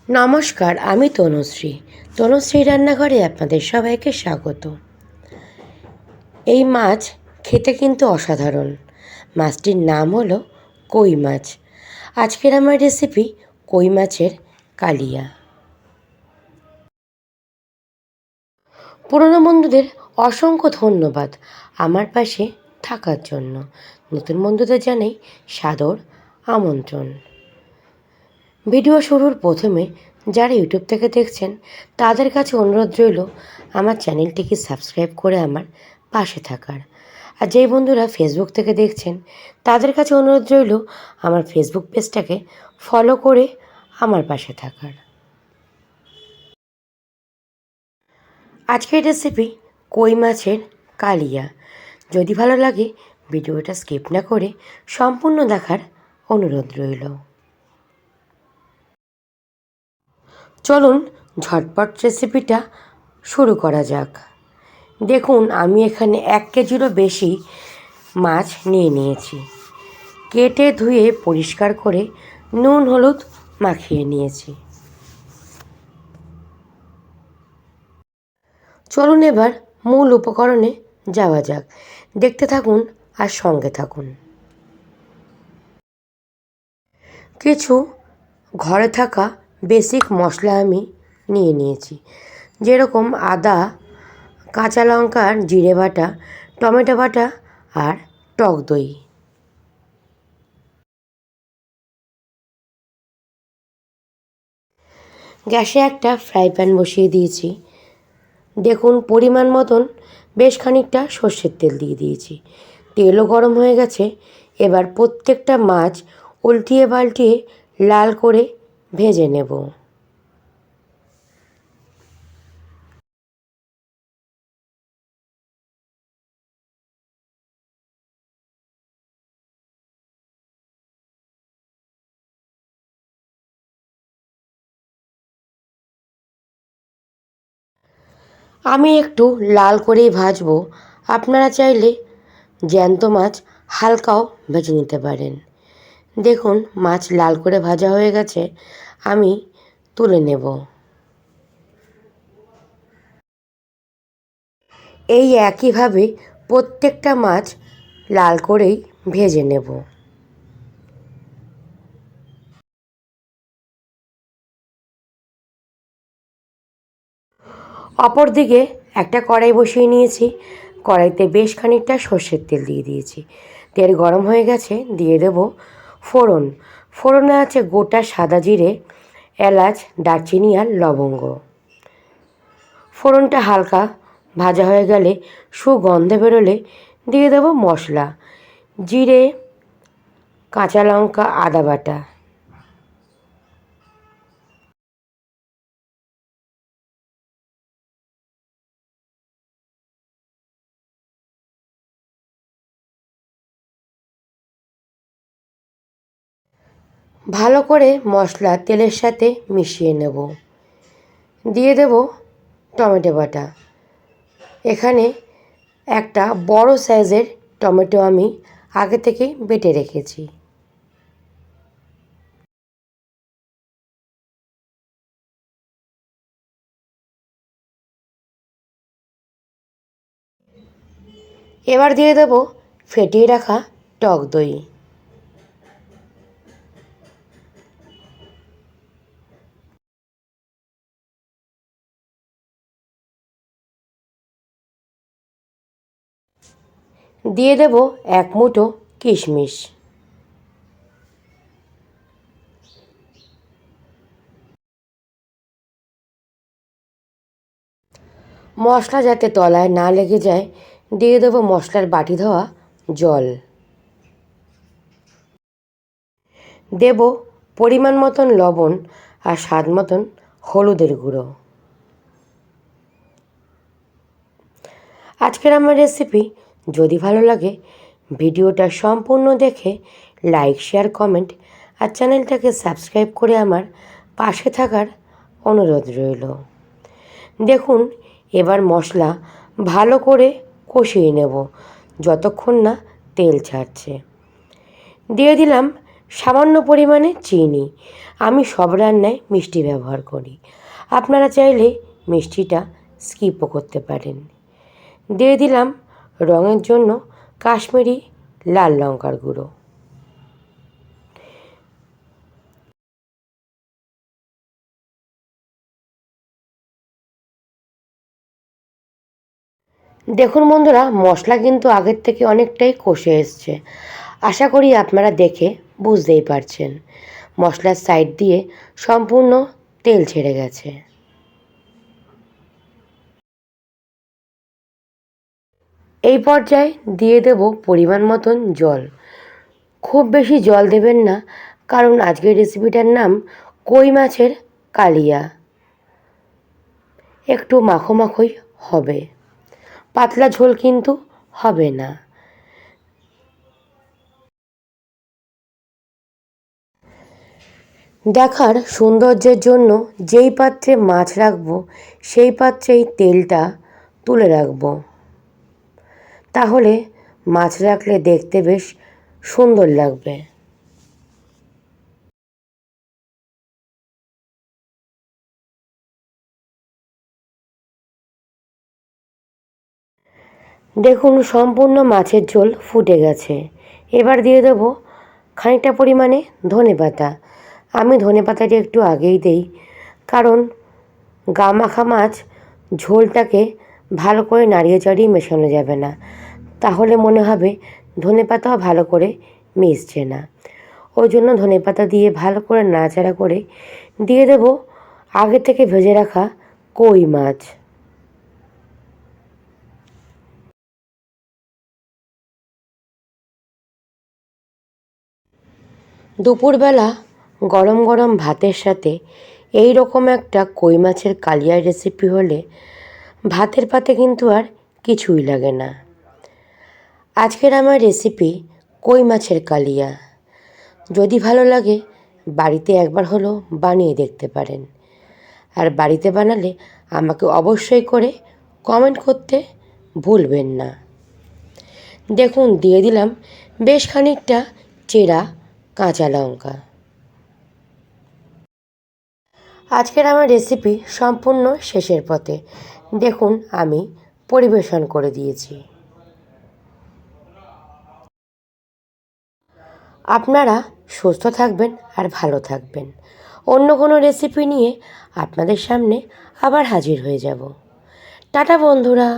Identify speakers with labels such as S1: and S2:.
S1: নমস্কার, আমি তনুশ্রী রান্নাঘরে আপনাদের সবাইকে স্বাগত। এই মাছ খেতে কিন্তু অসাধারণ। মাছটির নাম হলো কই মাছ। আজকের আমার রেসিপি কই মাছের কালিয়া। পুরনো বন্ধুদের অসংখ্য ধন্যবাদ আমার পাশে থাকার জন্য। নতুন বন্ধুদের জানাই সাদর আমন্ত্রণ। ভিডিও শুরুর প্রথমে যারা ইউটিউব থেকে দেখছেন তাদের কাছে অনুরোধ রইল আমার চ্যানেলটিকে সাবস্ক্রাইব করে আমার পাশে থাকার। আর যেই বন্ধুরা ফেসবুক থেকে দেখছেন তাদের কাছে অনুরোধ রইল আমার ফেসবুক পেজটাকে ফলো করে আমার পাশে থাকার। আজকের রেসিপি কই মাছের কালিয়া। যদি ভালো লাগে ভিডিওটা স্কিপ না করে সম্পূর্ণ দেখার অনুরোধ রইল। চলুন ঝটপট রেসিপিটা শুরু করা যাক। দেখুন আমি এখানে 1 কেজিরও বেশি মাছ নিয়েছি। কেটে ধুয়ে পরিষ্কার করে নুন হলুদ মাখিয়ে নিয়েছি। চলুন এবার মূল উপকরণে যাওয়া যাক। দেখতে থাকুন আর সঙ্গে থাকুন। কিছু ঘরে থাকা বেসিক মশলা আমি নিয়েছি, যেরকম আদা, কাঁচা লঙ্কার জিরে বাটা, টমেটো বাটা আর টক দই। গ্যাসে একটা ফ্রাই প্যান বসিয়ে দিয়েছি। দেখুন পরিমাণ মতন বেশ খানিকটা সর্ষের তেল দিয়ে দিয়েছি। তেলও গরম হয়ে গেছে। এবার প্রত্যেকটা মাছ উল্টিয়ে পাল্টিয়ে লাল করে ভেজে নেব। আমি একটু লাল করেই ভাজবো। আপনারা চাইলে জ্যান্ত মাছ হালকাও ভেজে নিতে পারেন। দেখুন মাছ লাল করে ভাজা হয়ে গেছে, আমি তুলে নেব। এই একইভাবে প্রত্যেকটা মাছ লাল করেই ভেজে নেব। অপরদিকে একটা কড়াই বসিয়ে নিয়েছি। কড়াইতে বেশ খানিকটা সর্ষের তেল দিয়ে দিয়েছি। তেল গরম হয়ে গেছে, দিয়ে দেব ফোড়ন। ফোড়নে আছে গোটা সাদা জিরে, এলাচ, দারচিনি আর লবঙ্গ। ফোড়নটা হালকা ভাজা হয়ে গেলে, সুগন্ধ বেরোলে দিয়ে দেব মশলা, জিরে, কাঁচা লঙ্কা, আদা বাটা। ভালো করে মশলা তেলের সাথে মিশিয়ে নেব। দিয়ে দেব টমেটো বাটা। এখানে একটা বড় সাইজের টমেটো আমি আগে থেকে বেটে রেখেছি। এবার দিয়ে দেব ফেটিয়ে রাখা টক দই। দিয়ে দেব 1 মুঠো কিশমিশ। মশলা যাতে তলায় না লেগে যায় দিয়ে দেব মশলার বাটি ধোয়া জল। দেব পরিমাণ মতন লবণ আর স্বাদ মতন হলুদের গুঁড়ো। আজকের আমার রেসিপি যদি ভালো লাগে ভিডিওটা সম্পূর্ণ দেখে লাইক, শেয়ার, কমেন্ট আর চ্যানেলটাকে সাবস্ক্রাইব করে আমার পাশে থাকার অনুরোধ রইল। দেখুন এবার মশলা ভালো করে কষিয়ে নেব যতক্ষণ না তেল ছাড়ছে। দিয়ে দিলাম সামান্য পরিমাণে চিনি। আমি সব রান্নায় মিষ্টি ব্যবহার করি, আপনারা চাইলে মিষ্টিটা স্কিপও করতে পারেন। দিয়ে দিলাম রঙের জন্য কাশ্মীরি লাল লঙ্কার গুঁড়ো। দেখুন বন্ধুরা, মশলা কিন্তু আগের থেকে অনেকটাই কষে এসছে। আশা করি আপনারা দেখে বুঝতেই পারছেন মশলার সাইড দিয়ে সম্পূর্ণ তেল ছেড়ে গেছে। এই পর্যায়ে দিয়ে দেব পরিমাণ মতন জল। খুব বেশি জল দেবেন না, কারণ আজকের রেসিপিটার নাম কই মাছের কালিয়া। একটু মাখো মাখোই হবে, পাতলা ঝোল কিন্তু হবে না। দেখার সৌন্দর্যের জন্য যেই পাত্রে মাছ রাখবো সেই পাত্রেই তেলটা তুলে রাখবো, তাহলে মাছ রাখলে দেখতে বেশ সুন্দর লাগবে। দেখুন সম্পূর্ণ মাছের ঝোল ফুটে গেছে। এবার দিয়ে দেবো খানিকটা পরিমাণে ধনেপাতা। আমি ধনেপাতাটা একটু আগেই দেই, কারণ গা মাখা মাছ ঝোলটাকে ভালো করে নাড়িয়ে চাড়িয়ে মেশানো যাবে না, তাহলে মনে হবে ধনেপাতাও ভালো করে মিশছে না। ওই জন্য ধনেপাতা দিয়ে ভালো করে নাড়াচাড়া করে দিয়ে দেব আগে থেকে ভেজে রাখা কই মাছ। দুপুরবেলা গরম গরম ভাতের সাথে এই রকম একটা কই মাছের কালিয়ার রেসিপি হলে ভাতের পাতে কিন্তু আর কিছুই লাগে না। আজকের আমার রেসিপি কই মাছের কালিয়া। যদি ভালো লাগে বাড়িতে একবার হলেও বানিয়ে দেখতে পারেন, আর বাড়িতে বানালে আমাকে অবশ্যই করে কমেন্ট করতে ভুলবেন না। দেখুন দিয়ে দিলাম বেশ খানিকটা চেরা কাঁচা লঙ্কা। আজকের আমার রেসিপি সম্পূর্ণ শেষের পথে। দেখুন আমি পরিবেশন করে দিয়েছি। আপনারা সুস্থ থাকবেন আর ভালো থাকবেন। অন্য কোনো রেসিপি নিয়ে আপনাদের সামনে আবার হাজির হয়ে যাব। টাটা বন্ধুরা।